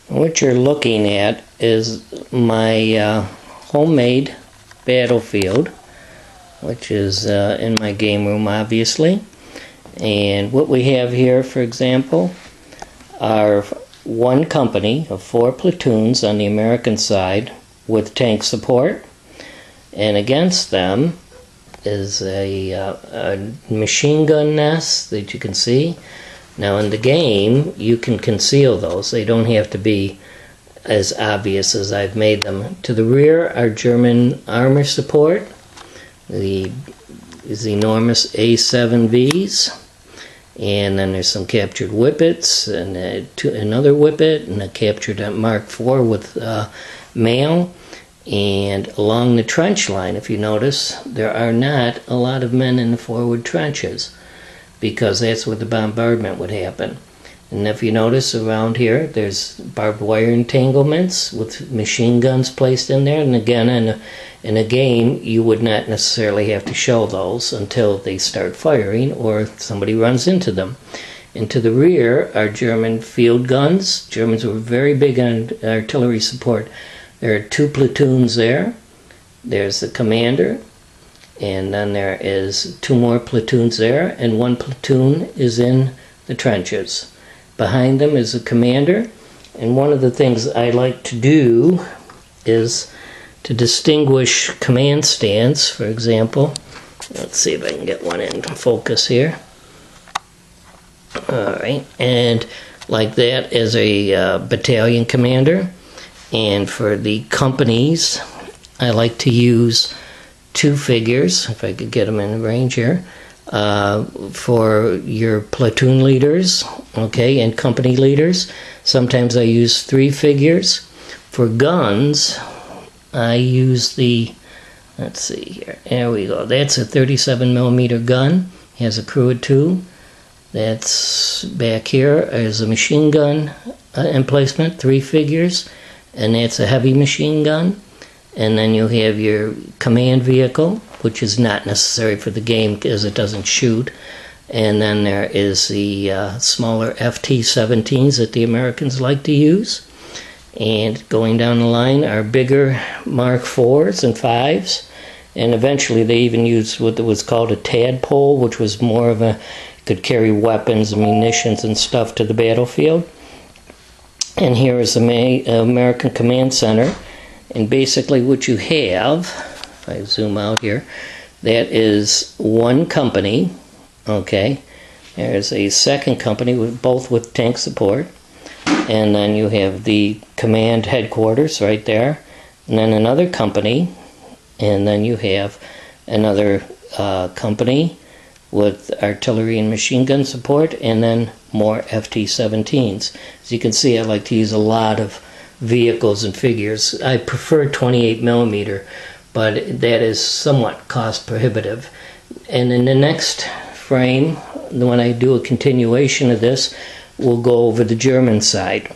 What you're looking at is my homemade battlefield, which is in my game room, obviously. And what we have here, for example, are one company of 4 platoons on the American side with tank support, and against them is a machine gun nest that you can see. Now in the game you can conceal those, they don't have to be as obvious as I've made them. To the rear are German armor support, these enormous A7Vs, and then there's some captured whippets and another whippet and a captured Mark IV with mail. And along the trench line, if you notice, there are not a lot of men in the forward trenches, because that's where the bombardment would happen. And if you notice around here, there's barbed wire entanglements with machine guns placed in there. And again, in a game, you would not necessarily have to show those until they start firing or somebody runs into them. And to the rear are German field guns. Germans were very big on artillery support. There are 2 platoons there. There's the commander, and then there is 2 more platoons there, and 1 platoon is in the trenches. Behind them is the commander, and one of the things I like to do is to distinguish command stands. For example, let's see if I can get one in focus here. Alright, and like that is a battalion commander. And for the companies, I like to use 2 figures, if I could get them in range here, for your platoon leaders, okay, and company leaders. Sometimes I use 3 figures. For guns, I use the, let's see here, there we go. That's a 37mm gun, it has a crew of 2. That's back here is a machine gun emplacement, 3 figures. And that's a heavy machine gun. And then you have your command vehicle, which is not necessary for the game because it doesn't shoot. And then there is the smaller FT-17s that the Americans like to use. And going down the line are bigger Mark IVs and 5s. And eventually they even used what was called a tadpole, which was more of a, could carry weapons and munitions and stuff to the battlefield. And here is the American Command Center. And basically what you have, if I zoom out here, that is 1 company, okay. There's a 2nd company, both with tank support. And then you have the command headquarters right there. And then another company. And then you have another company with artillery and machine gun support, and then more FT-17s. As you can see, I like to use a lot of vehicles and figures. I prefer 28mm, but that is somewhat cost prohibitive. And in the next frame, when I do a continuation of this, we'll go over the German side.